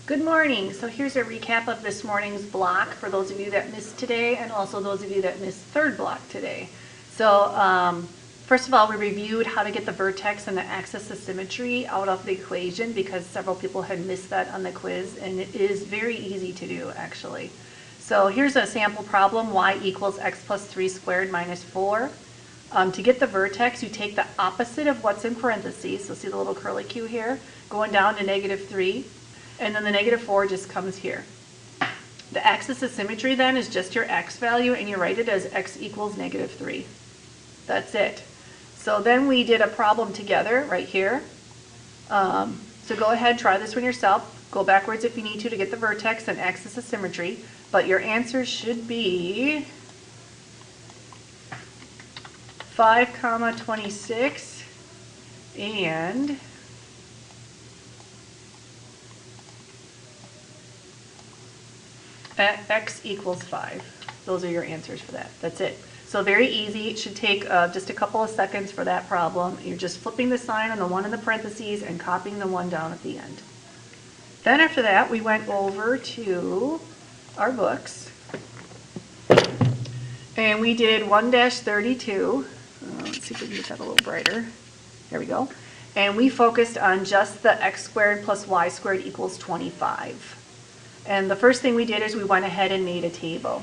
Good morning. So here's a recap of this morning's block for those of you that missed today and also those of you that missed third block today. So first of all, we reviewed how to get the vertex and the axis of symmetry out of the equation because several people had missed that on the quiz, and it is very easy to do actually. So here's a sample problem, y equals x plus 3 squared minus 4. To get the vertex, you take the opposite of what's in parentheses, so see the little curly Q here, going down to -3. And then the -4 just comes here. The axis of symmetry then is just your x value, and you write it as x equals -3. That's it. So then we did a problem together right here. So go ahead, try this one yourself. Go backwards if you need to get the vertex and axis of symmetry. But your answer should be 5, 26 and x equals 5. Those are your answers for that. That's it. So very easy. It should take just a couple of seconds for that problem. You're just flipping the sign on the one in the parentheses and copying the one down at the end. Then after that, we went over to our books. And we did 1-32. Let's see if we can get that a little brighter. There we go. And we focused on just the x squared plus y squared equals 25. And the first thing we did is we went ahead and made a table.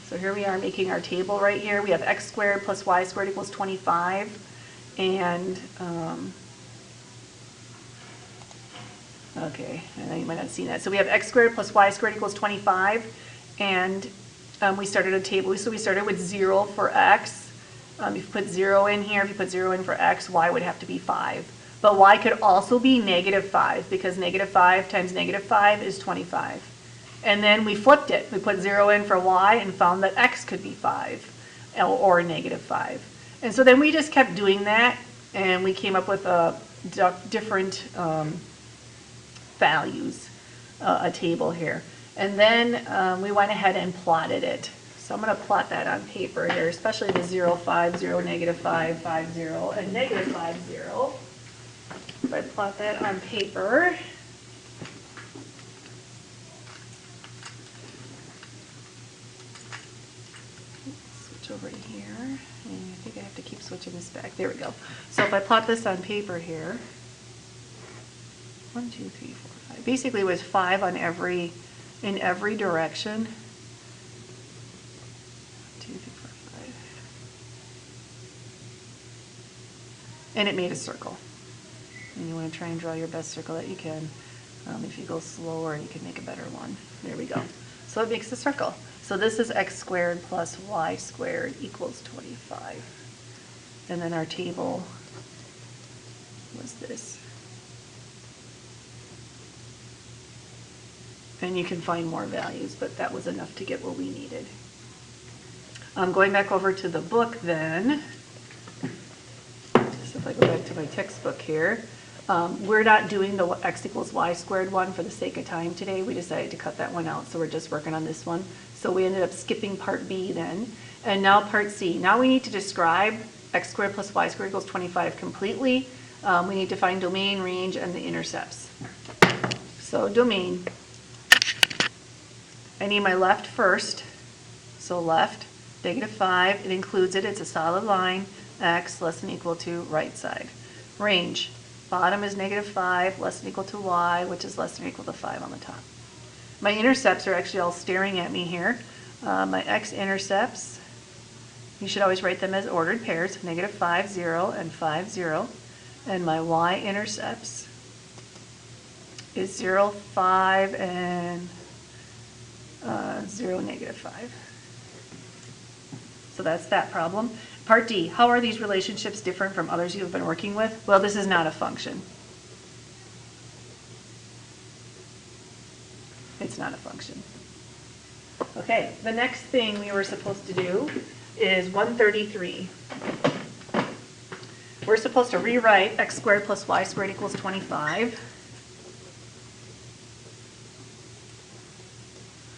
So here we are making our table right here. We have x squared plus y squared equals 25. And, okay, I know you might not have seen that. So we have x squared plus y squared equals 25. And we started a table. So we started with 0 for x. If you put 0 in here, if you put 0 in for x, y would have to be 5. But y could also be -5 because -5 times -5 is 25. And then we flipped it. We put 0 in for y and found that x could be 5 or -5. And so then we just kept doing that, and we came up with different values, a table here. And then we went ahead and plotted it. So I'm going to plot that on paper here, especially the 0, 5, 0, -5, 5, 0, and -5, 0. If I plot that on paper, switch over to here, and I think I have to keep switching this back. There we go. So if I plot this on paper here, 1, 2, 3, 4, 5. Basically, it was 5 on in every direction. 2, 3, 4, 5. And it made a circle. And you want to try and draw your best circle that you can. If you go slower, you can make a better one. There we go. So it makes a circle. So this is x squared plus y squared equals 25. And then our table was this. And you can find more values, but that was enough to get what we needed. Going back over to the book then. So if I go back to my textbook here. We're not doing the x equals y squared one for the sake of time today. We decided to cut that one out, so we're just working on this one. So we ended up skipping part B then. And now part C. Now we need to describe x squared plus y squared equals 25 completely. We need to find domain, range, and the intercepts. So domain. I need my left first. So left, -5, it includes it. It's a solid line. X less than or equal to right side. Range. Bottom is -5, less than or equal to y, which is less than or equal to 5 on the top. My intercepts are actually all staring at me here. My x-intercepts, you should always write them as ordered pairs, -5, 0, and 5, 0. And my y-intercepts is 0, 5, and 0, -5. So that's that problem. Part D, how are these relationships different from others you've been working with? Well, this is not a function. It's not a function. Okay, the next thing we were supposed to do is 133. We're supposed to rewrite x squared plus y squared equals 25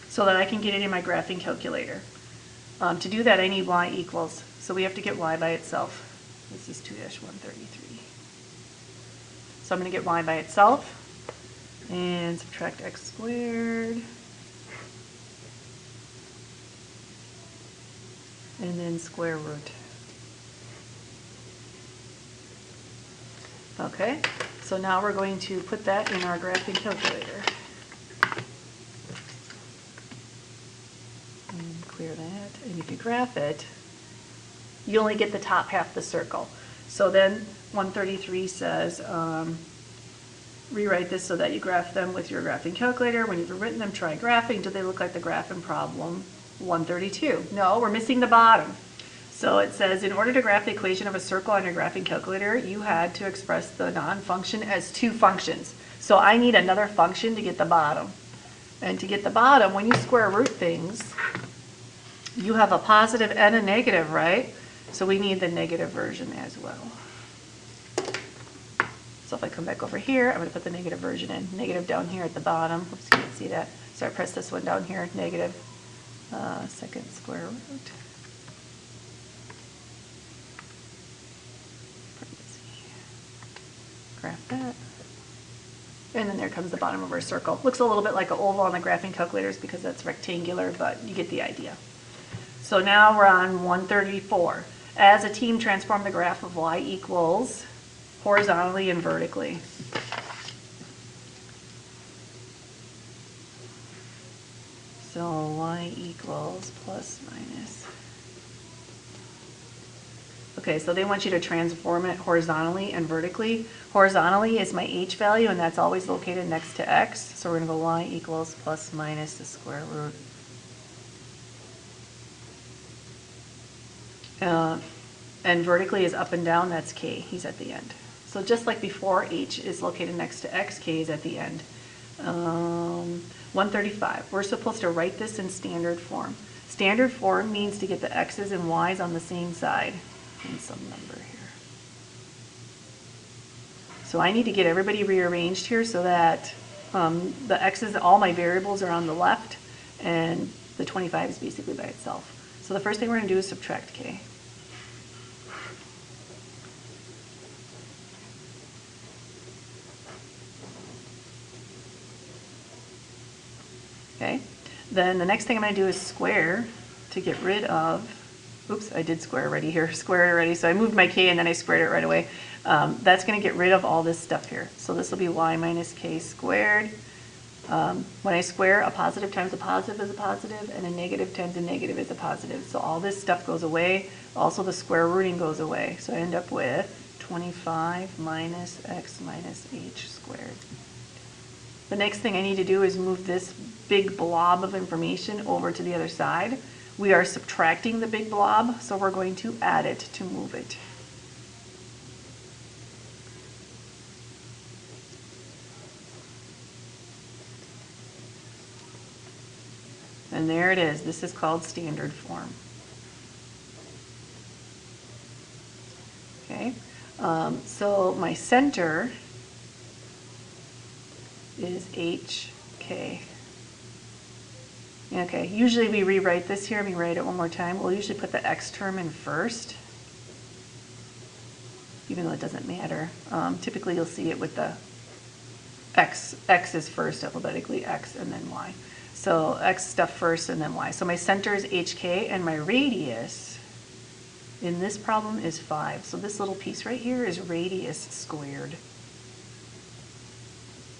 so that I can get it in my graphing calculator. To do that, I need y equals. So we have to get y by itself. This is 2-133. So I'm going to get y by itself and subtract x squared. And then square root. Okay, so now we're going to put that in our graphing calculator. And clear that. And if you graph it, you only get the top half of the circle. So then 133 says, rewrite this so that you graph them with your graphing calculator. When you've written them, try graphing. Do they look like the graph in problem 132? No, we're missing the bottom. So it says, in order to graph the equation of a circle on your graphing calculator, you had to express the non-function as two functions. So I need another function to get the bottom. And to get the bottom, when you square root things, you have a positive and a negative, right? So we need the negative version as well. So if I come back over here, I'm going to put the negative version in. Negative down here at the bottom. Oops, you can't see that. So I press this one down here, negative second square root. Graph that. And then there comes the bottom of our circle. Looks a little bit like an oval on the graphing calculators because that's rectangular, but you get the idea. So now we're on 134. As a team, transform the graph of y equals horizontally and vertically. So y equals plus minus. Okay, so they want you to transform it horizontally and vertically. Horizontally is my h value, and that's always located next to x. So we're going to go y equals plus minus the square root. And vertically is up and down, that's k. He's at the end. So just like before, h is located next to x, k is at the end. 135. We're supposed to write this in standard form. Standard form means to get the x's and y's on the same side. And some number here. So I need to get everybody rearranged here so that the x's, all my variables are on the left, and the 25 is basically by itself. So the first thing we're going to do is subtract k. Okay, then the next thing I'm going to do is square to get rid of, oops, I did square already here, square it already, so I moved my k and then I squared it right away. That's going to get rid of all this stuff here. So this will be y minus k squared. When I square, a positive times a positive is a positive, and a negative times a negative is a positive. So all this stuff goes away. Also the square rooting goes away. So I end up with 25 minus x minus h squared. The next thing I need to do is move this big blob of information over to the other side. We are subtracting the big blob, so we're going to add it to move it. And there it is. This is called standard form. Okay, so my center is HK. Okay, usually we rewrite this here. Let me write it one more time. We'll usually put the x term in first, even though it doesn't matter. Typically you'll see it with the x is first alphabetically, x and then y. So x stuff first and then y. So my center is HK, and my radius in this problem is 5. So this little piece right here is radius squared.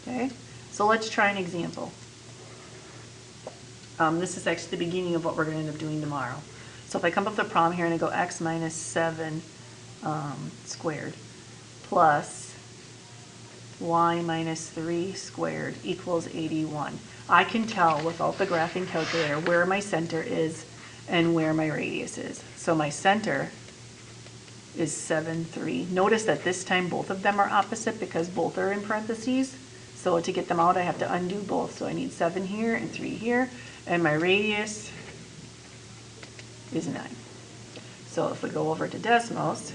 Okay, so let's try an example. This is actually the beginning of what we're going to end up doing tomorrow. So if I come up with the problem here and I go x minus 7 squared plus y minus 3 squared equals 81. I can tell without the graphing calculator where my center is and where my radius is. So my center is 7, 3. Notice that this time both of them are opposite because both are in parentheses. So to get them out, I have to undo both. So I need 7 here and 3 here. And my radius is 9. So if we go over to Desmos,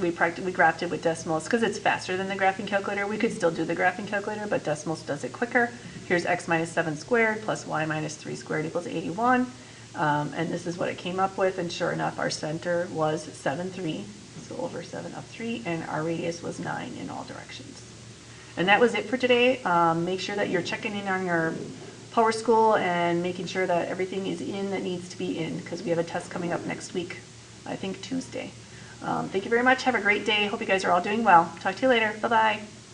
we graphed it with Desmos because it's faster than the graphing calculator. We could still do the graphing calculator, but Desmos does it quicker. Here's x minus 7 squared plus y minus 3 squared equals 81. And this is what it came up with, and sure enough, our center was 7.3, so over 7 up 3, and our radius was 9 in all directions. And that was it for today. Make sure that you're checking in on your PowerSchool and making sure that everything is in that needs to be in, because we have a test coming up next week, I think Tuesday. Thank you very much. Have a great day. Hope you guys are all doing well. Talk to you later. Bye-bye.